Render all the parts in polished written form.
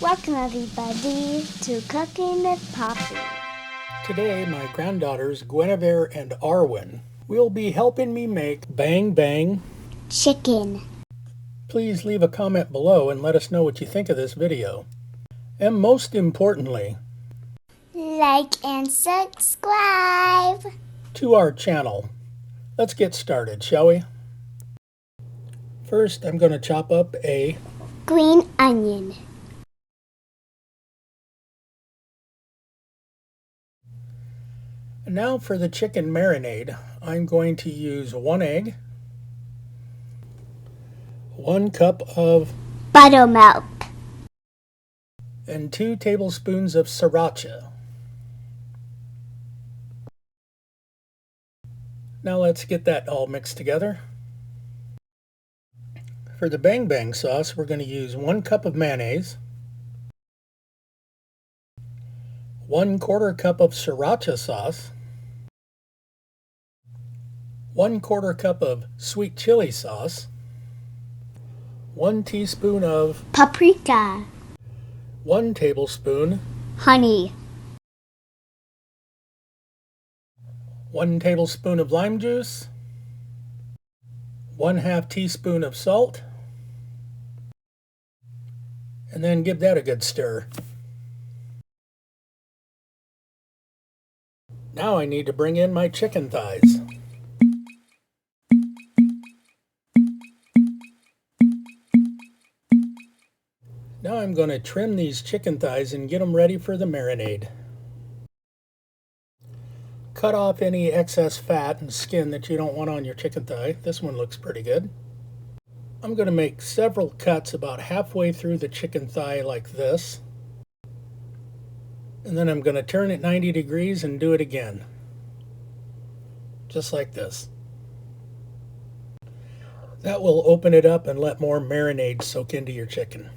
Welcome everybody to Cooking with Poppy. Today my granddaughters Guinevere and Arwen will be helping me make Bang Bang Chicken. Please leave a comment below and let us know what you think of this video. And most importantly, Like and subscribe to our channel. Let's get started, shall we? First, I'm going to chop up a green onion. And now for the chicken marinade. I'm going to use 1 egg, 1 cup of Buttermilk. and 2 tablespoons of sriracha. Now let's get that all mixed together. For the Bang Bang sauce, we're going to use 1 cup of mayonnaise, 1/4 cup of sriracha sauce, 1/4 cup of sweet chili sauce, 1 teaspoon of Paprika. 1 tablespoon, Honey. 1 tablespoon of lime juice, 1/2 teaspoon of salt, and then give that a good stir. Now I need to bring in my chicken thighs. Now I'm going to trim these chicken thighs and get them ready for the marinade. Cut off any excess fat and skin that you don't want on your chicken thigh. This one looks pretty good. I'm going to make several cuts about halfway through the chicken thigh like this. And then I'm going to turn it 90 degrees and do it again. Just like this. That will open it up and let more marinade soak into your chicken.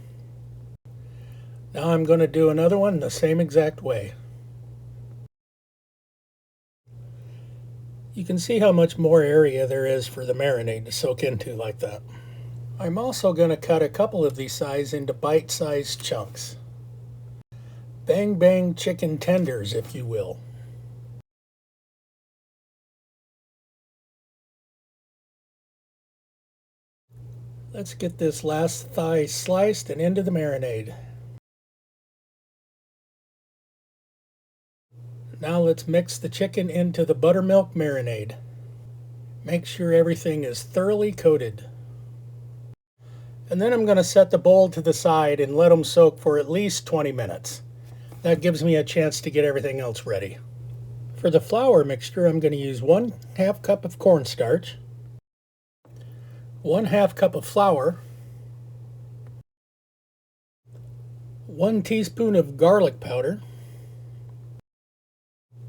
Now I'm going to do another one the same exact way. You can see how much more area there is for the marinade to soak into like that. I'm also going to cut a couple of these thighs into bite-sized chunks. Bang Bang chicken tenders, if you will. Let's get this last thigh sliced and into the marinade. Now let's mix the chicken into the buttermilk marinade. Make sure everything is thoroughly coated. And then I'm going to set the bowl to the side and let them soak for at least 20 minutes. That gives me a chance to get everything else ready. For the flour mixture, I'm going to use 1/2 cup of cornstarch, 1/2 cup of flour, 1 teaspoon of garlic powder,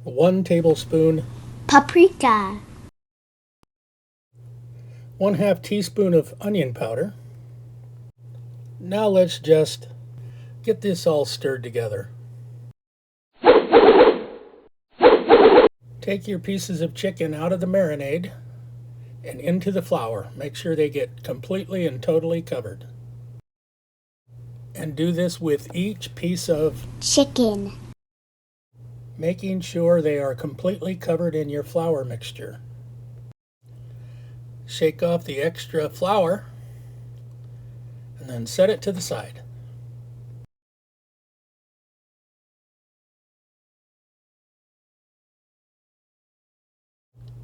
1 tablespoon Paprika. 1/2 teaspoon of onion powder. Now let's just get this all stirred together. Take your pieces of chicken out of the marinade and into the flour. Make sure they get completely and totally covered. And do this with each piece of Chicken. making sure they are completely covered in your flour mixture. Shake off the extra flour and then set it to the side.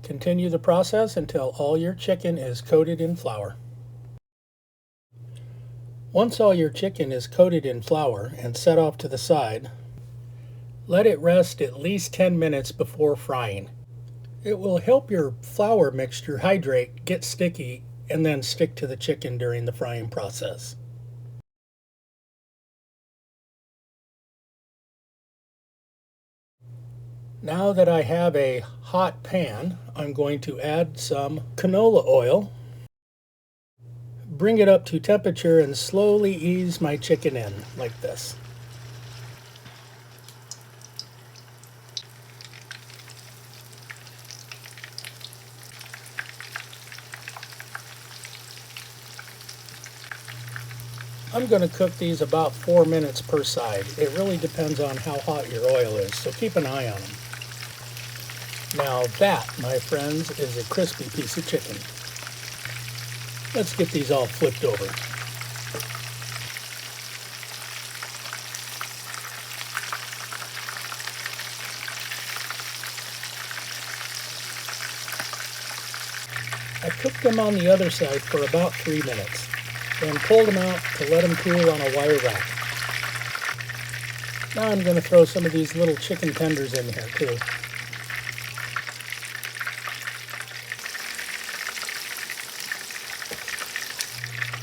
Continue the process until all your chicken is coated in flour. Once all your chicken is coated in flour and set off to the side, let it rest at least 10 minutes before frying. It will help your flour mixture hydrate, get sticky, and then stick to the chicken during the frying process. Now that I have a hot pan, I'm going to add some canola oil. Bring it up to temperature and slowly ease my chicken in like this. I'm going to cook these about 4 minutes per side. It really depends on how hot your oil is, so keep an eye on them. Now that, my friends, is a crispy piece of chicken. Let's get these all flipped over. I cooked them on the other side for about 3 minutes, then pulled them out to let them cool on a wire rack. Now I'm going to throw some of these little chicken tenders in here too.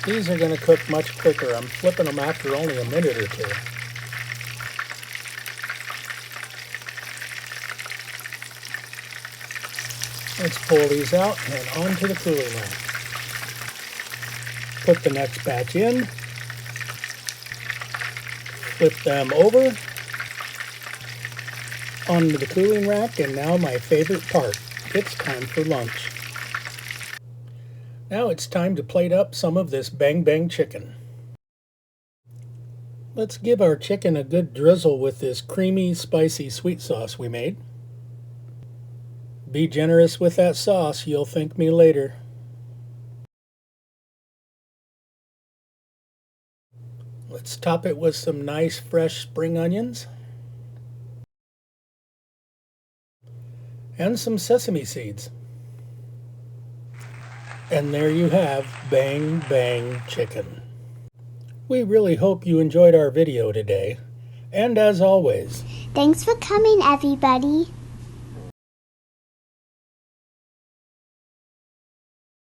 These are going to cook much quicker. I'm flipping them after only a minute or two. Let's pull these out and onto the cooling rack. Put the next batch in. Flip them over onto the cooling rack, and now my favorite part. It's time for lunch. Now it's time to plate up some of this bang bang chicken. Let's give our chicken a good drizzle with this creamy, spicy sweet sauce we made. Be generous with that sauce, you'll thank me later. Let's top it with some nice fresh spring onions and some sesame seeds. And there you have Bang Bang Chicken. We really hope you enjoyed our video today. And as always, Thanks for coming, everybody.